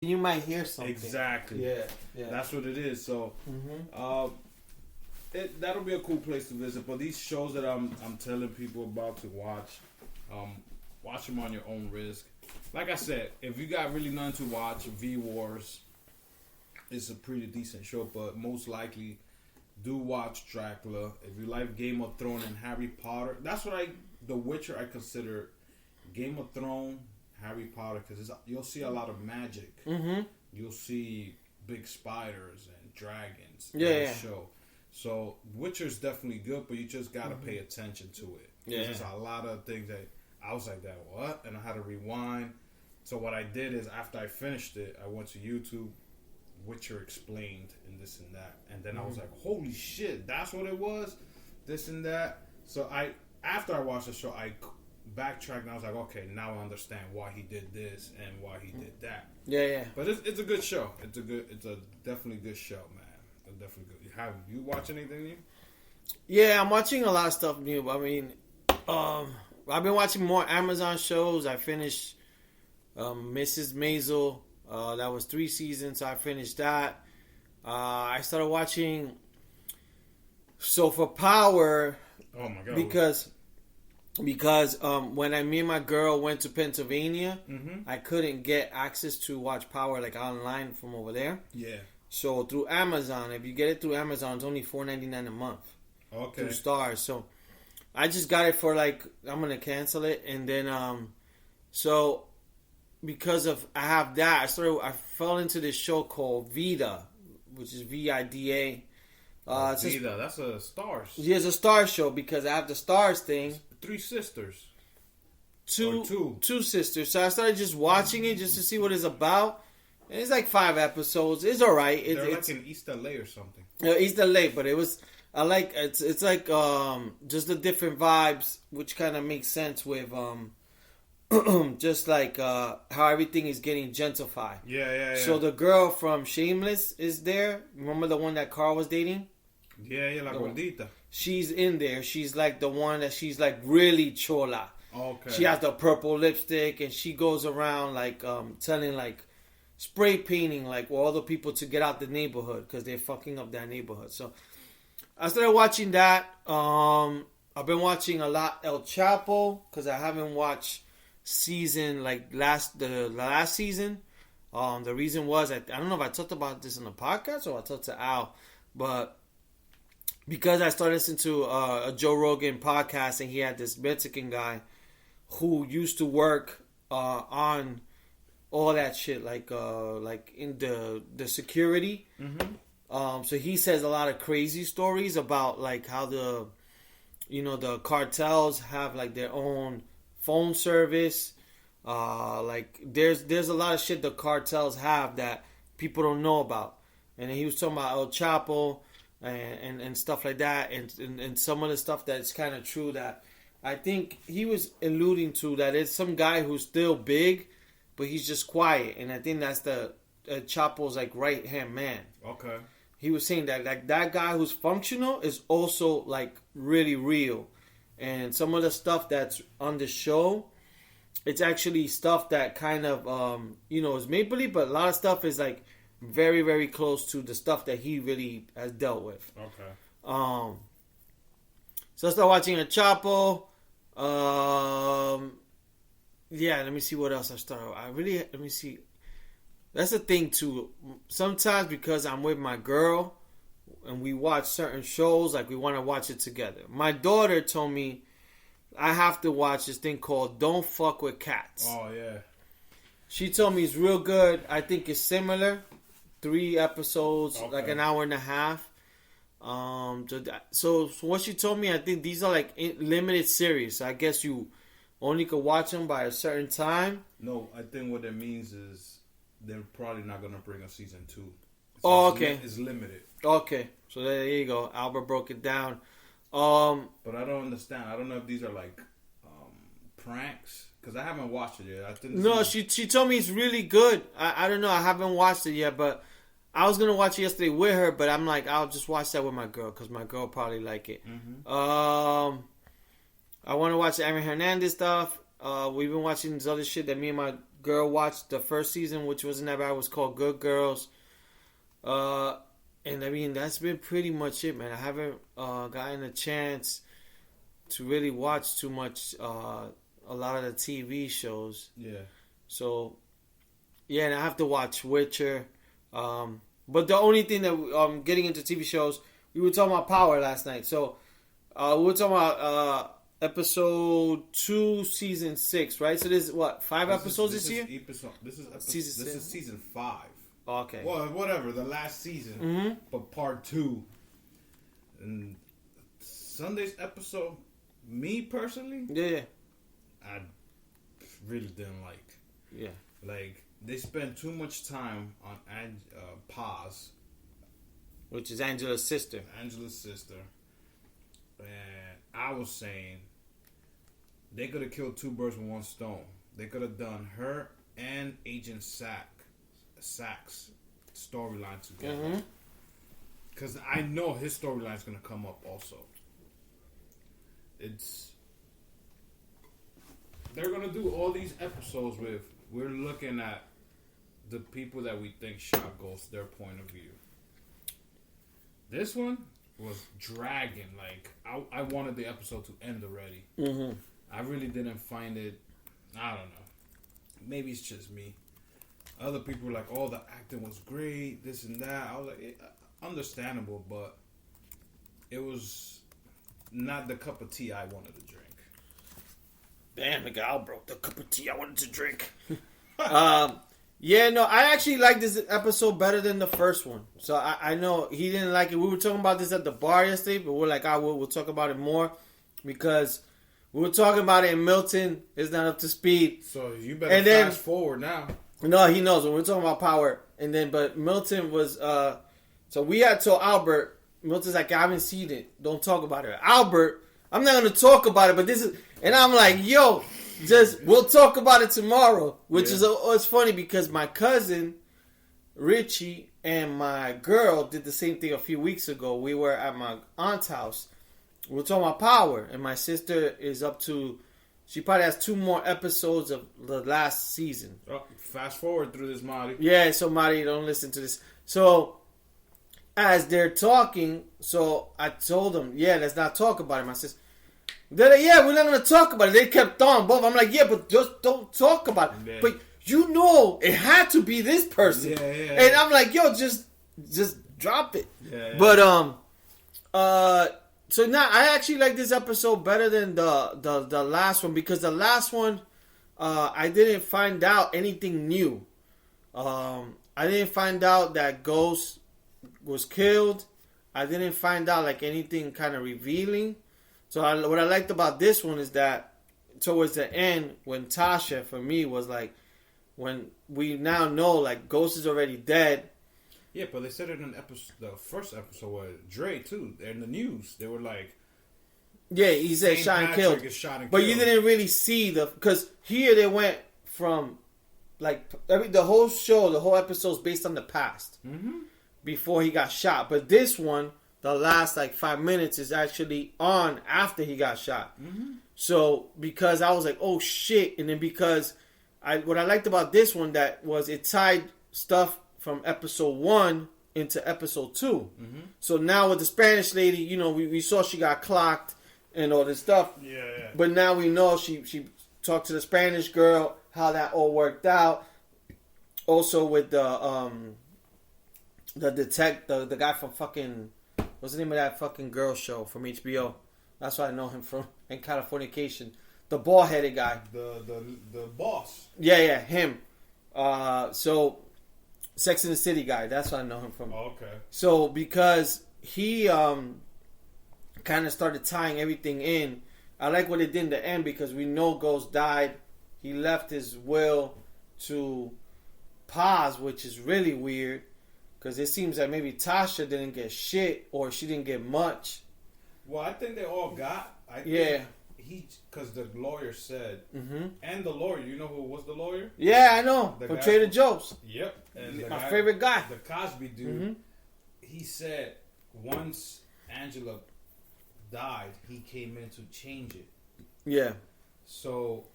you might hear something. Exactly. Yeah. That's what it is. So, that'll be a cool place to visit. But these shows that I'm telling people about to watch, watch them on your own risk. Like I said, if you got really nothing to watch, V Wars is a pretty decent show. But most likely, do watch Dracula. If you like Game of Thrones and Harry Potter, that's what The Witcher I consider Game of Thrones, Harry Potter, because you'll see a lot of magic. Mm-hmm. You'll see big spiders and dragons. Yeah. Show. So Witcher's definitely good, but you just gotta pay attention to it. Yeah. There's a lot of things that I was like, that what? And I had to rewind. So what I did is after I finished it, I went to YouTube, Witcher explained and this and that, and then I was like, holy shit, that's what it was, this and that. So after I watched the show, I backtracked and I was like, okay, now I understand why he did this and why he did that. Yeah. But it's a good show. It's a definitely good show, man. It's definitely good. Have you watched anything new? Yeah, I'm watching a lot of stuff new. I mean, I've been watching more Amazon shows. I finished Mrs. Maisel. That was 3 seasons. So I finished that. I started watching. So for Power. Oh my god! Because when me and my girl went to Pennsylvania, I couldn't get access to watch Power like online from over there. Yeah. So through Amazon, if you get it through Amazon, it's only $4.99 a month. Okay. 2 stars. So I just got it for I'm gonna cancel it, and then so because of I have that, I fell into this show called Vida, which is Vida. Vida, that's a Stars. Yeah, it's a Stars show because I have the Stars thing. 3 sisters. Two sisters. So I started just watching it just to see what it's about. And it's like 5 episodes. It's alright. They're like in East LA or something. East LA, but it's like just the different vibes, which kind of makes sense with just like how everything is getting gentrified. Yeah. So the girl from Shameless is there. Remember the one that Carl was dating? Yeah, la gordita. She's in there. She's like the one that she's like really chola. Okay. She has the purple lipstick and she goes around like telling like spray painting like all the people to get out the neighborhood because they're fucking up that neighborhood. So I started watching that. I've been watching a lot El Chapo because I haven't watched season like the last season. The reason was I don't know if I talked about this in the podcast or I talked to Al, but because I started listening to a Joe Rogan podcast and he had this Mexican guy who used to work on all that shit like in the security. So he says a lot of crazy stories about like how the cartels have like their own phone service. Like there's a lot of shit the cartels have that people don't know about. And he was talking about El Chapo and stuff like that, and some of the stuff that's kind of true that I think he was alluding to, that it's some guy who's still big, but he's just quiet, and I think that's the Chapo's like right hand man. Okay. He was saying that like that guy who's functional is also like really real, and some of the stuff that's on the show, it's actually stuff that kind of is make believe, but a lot of stuff is like very, very close to the stuff that he really has dealt with. Okay. So I started watching a Chapo. Yeah, let me see what else I started. Let me see. That's the thing too. Sometimes because I'm with my girl and we watch certain shows, like we want to watch it together. My daughter told me I have to watch this thing called Don't Fuck With Cats. Oh, yeah. She told me it's real good. I think it's similar. 3 episodes, okay. Like an hour and a half. So what she told me, I think these are like limited series. So I guess you only could watch them by a certain time. No, I think what it means is they're probably not going to bring a season 2. Okay. It's limited. Okay. So there you go. Albert broke it down. But I don't understand. I don't know if these are like pranks, because I haven't watched it yet. I think no, she told me it's really good. I don't know. I haven't watched it yet, but I was going to watch it yesterday with her, but I'm like, I'll just watch that with my girl because my girl probably like it. I want to watch the Aaron Hernandez stuff. We've been watching this other shit that me and my girl watched the first season, which wasn't that bad. It was called Good Girls. And I mean, that's been pretty much it, man. I haven't gotten a chance to really watch too much, a lot of the TV shows. Yeah. So, yeah, and I have to watch Witcher. But the only thing that getting into TV shows, we were talking about Power last night. So, we were talking about episode 2, season 6, right? So there's what, 5 episodes this year? This is season 5. Oh, okay. Well, whatever, the last season, but part 2. And Sunday's episode, me personally, Yeah. I really didn't like. Yeah. Like, they spent too much time on Paz, Which is Angela's sister. And I was saying they could have killed 2 birds with 1 stone. They could have done her and Agent Sack's storyline together. Because I know his storyline is going to come up also. They're going to do all these episodes with, we're looking at the people that we think shot Ghost, their point of view. This one was dragging. Like, I wanted the episode to end already. I really didn't find it, I don't know. Maybe it's just me. Other people were like, oh, the acting was great, this and that. I was like, understandable, but it was not the cup of tea I wanted to drink. Damn, the guy broke the cup of tea I wanted to drink. Yeah, no, I actually like this episode better than the first one. So I know he didn't like it. We were talking about this at the bar yesterday, but we're like, we'll talk about it more because we were talking about it and Milton is not up to speed. So you better fast forward now. No, he knows. When we're talking about Power. And then, but Milton was, so we had told Albert, Milton's like, I haven't seen it. Don't talk about it. Albert, I'm not going to talk about it, but this is, and I'm like, yo, we'll talk about it tomorrow. Which is, it's funny because my cousin, Richie, and my girl did the same thing a few weeks ago. We were at my aunt's house. We were talking about Power. And my sister is up to, she probably has 2 more episodes of the last season. Oh, fast forward through this, Marty. Yeah, so Marty, don't listen to this. So, as they're talking, so I told them, yeah, let's not talk about it. My sister, they're like, yeah, we're not going to talk about it. They kept on both. I'm like, yeah, but just don't talk about it. Yeah. But you know, it had to be this person. Yeah. And I'm like, yo, just drop it. Yeah. But, so now I actually like this episode better than the last one because the last one, I didn't find out anything new. I didn't find out that Ghost was killed. I didn't find out like anything kind of revealing. So what I liked about this one is that towards the end, when Tasha for me was like, when we now know like Ghost is already dead. Yeah, but they said it in the first episode with Dre too. In the news, they were like, yeah, he said shot and killed. But you didn't really see because here they went from like the whole show, the whole episode is based on the past before he got shot. But this one, the last like 5 minutes is actually on after he got shot. So because I was like, oh shit, and then because what I liked about this one that was it tied stuff from episode 1 into episode 2. So now with the Spanish lady, you know, we saw she got clocked and all this stuff. Yeah. But now we know she talked to the Spanish girl, how that all worked out. Also with the guy from fucking, what's the name of that fucking girl show from HBO? That's what I know him from. In Californication. The bald-headed guy. The boss. Yeah, him. So, Sex and the City guy. That's what I know him from. Oh, okay. So, because he kind of started tying everything in, I like what it did in the end because we know Ghost died. He left his will to Paz, which is really weird because it seems that maybe Tasha didn't get shit or she didn't get much. Well, I think they all got. Because the lawyer said, and the lawyer, you know who was the lawyer? Yeah, I know. From Trader Joe's. Yep. And my favorite guy. The Cosby dude. He said once Angela died, he came in to change it. Yeah. So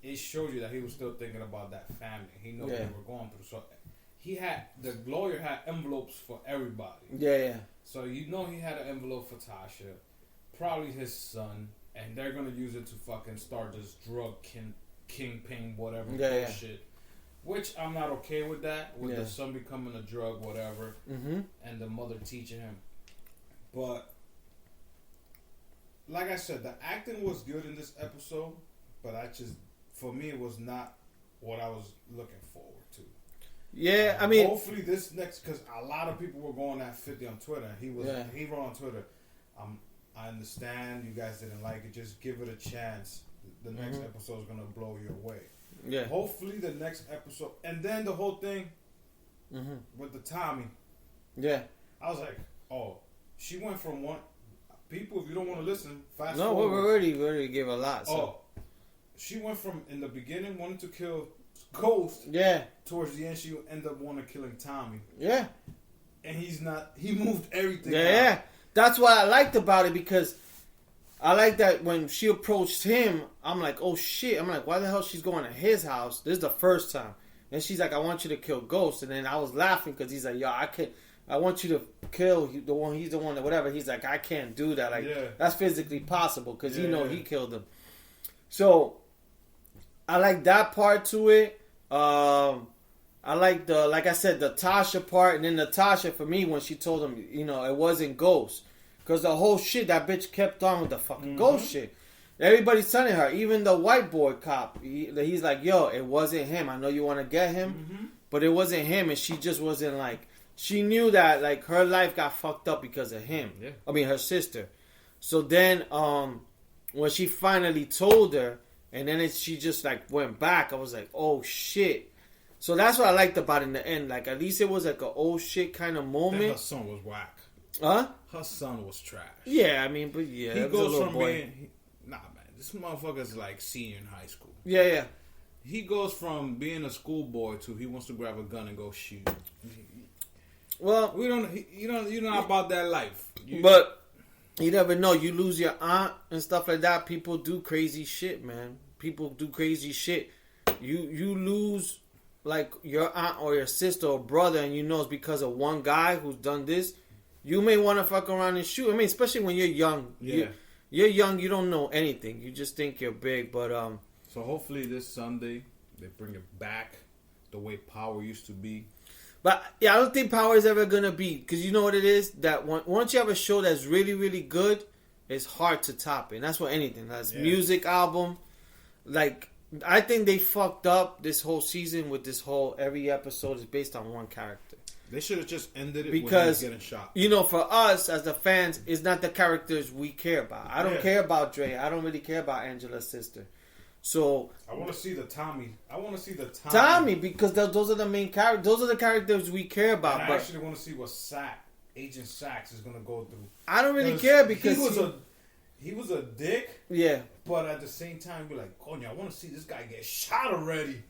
it showed you that he was still thinking about that family. He knew what they were going through. So the lawyer had envelopes for everybody. Yeah. So you know he had an envelope for Tasha, probably his son, and they're gonna use it to fucking start this drug kingpin, whatever bullshit. Which I'm not okay with that. With the son becoming a drug, whatever, and the mother teaching him. But like I said, the acting was good in this episode, but for me, it was not what I was looking forward to. Yeah, I mean, hopefully this next, because a lot of people were going at 50 on Twitter. He wrote on Twitter, I understand you guys didn't like it. Just give it a chance. The next episode is gonna blow you away. Yeah. Hopefully the next episode, and then the whole thing with the Tommy. Yeah. I was like, oh, she went from one. People, if you don't want to listen, fast no, forward. we already gave a lot. So. Oh, she went from in the beginning wanting to kill Ghost. Yeah. Towards the end, she ended up wanting to killing Tommy. Yeah. And he's not. He moved everything. Yeah. That's what I liked about it, because I like that when she approached him, I'm like, oh shit. I'm like, why the hell she's going to his house? This is the first time. And she's like, I want you to kill Ghost. And then I was laughing because he's like, yo, I want you to kill the one. He's the one that whatever. He's like, I can't do that. Like, that's physically possible because he killed him. So I like that part to it. I like like I said, the Tasha part, and then Natasha for me when she told him, it wasn't Ghost, because the whole shit that bitch kept on with the fucking Ghost shit. Everybody's telling her, even the white boy cop, he's like, yo, it wasn't him. I know you want to get him, but it wasn't him, and she just wasn't like. She knew that like her life got fucked up because of him. Yeah. I mean her sister. So then when she finally told her, and then she just like went back, I was like, oh shit. So that's what I liked about it in the end. Like at least it was like a oh shit kind of moment. Then her son was whack. Huh? Her son was trash. Yeah, I mean, but yeah. He goes from being man, this motherfucker's like senior in high school. Yeah. He goes from being a schoolboy to he wants to grab a gun and go shoot. Well, you're not about that life. But you never know. You lose your aunt and stuff like that. People do crazy shit, man. People do crazy shit. You lose like your aunt or your sister or brother, and it's because of one guy who's done this. You may want to fuck around and shoot. I mean, especially when you're young. Yeah. You're young. You don't know anything. You just think you're big. But So hopefully this Sunday they bring it back the way Power used to be. But yeah, I don't think Power is ever gonna be, because you know what it is, that once you have a show that's really really good, it's hard to top it. And that's what anything. That's music album. Like I think they fucked up this whole season with this whole every episode is based on one character. They should have just ended it because getting shot. For us as the fans, it's not the characters we care about. I don't care about Dre. I don't really care about Angela's sister. So I want to see the Tommy. Tommy, because those are the main characters. Those are the characters we care about. And I actually want to see what Agent Sachs is going to go through. I don't really care because he was a dick. Yeah. But at the same time, we're like, Konya, I want to see this guy get shot already.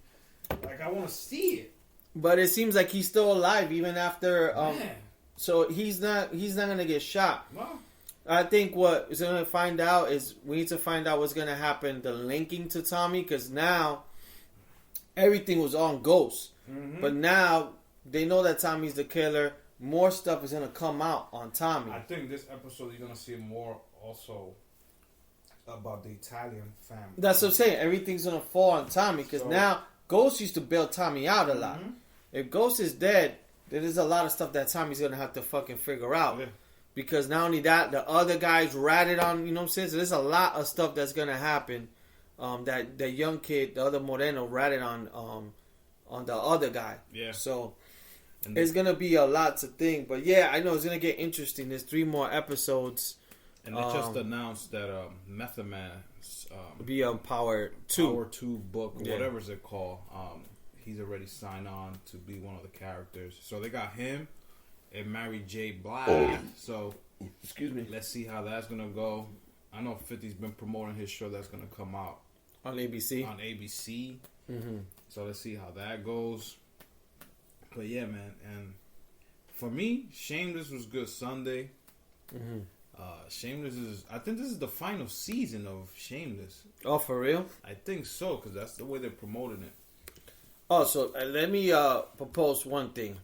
Like I want to see it. But it seems like he's still alive even after. So he's not going to get shot. No. I think what is going to find out is we need to find out what's going to happen, the linking to Tommy, because now everything was on Ghost. But now they know that Tommy's the killer. More stuff is going to come out on Tommy. I think this episode you're going to see more also about the Italian family. That's what I'm saying. Everything's going to fall on Tommy because now Ghost used to bail Tommy out a lot. If Ghost is dead, then there's a lot of stuff that Tommy's going to have to fucking figure out. Yeah. Because not only that, the other guys ratted on, you know what I'm saying? So there's a lot of stuff that's going to happen. That young kid, the other Moreno, ratted on the other guy. Yeah. So it's going to be a lot to think. But yeah, I know it's going to get interesting. There's 3 more episodes. And they just announced that Method Man's be on Power 2. Power 2 book, whatever it's called. He's already signed on to be one of the characters. So they got him. And Mary J. Blige. So, excuse me. Let's see how that's gonna go. I know 50's been promoting his show that's gonna come out on ABC. So let's see how that goes. But yeah, man. And for me, Shameless was good Sunday. Shameless is. I think this is the final season of Shameless. Oh, for real? I think so, because that's the way they're promoting it. Oh, so let me propose one thing.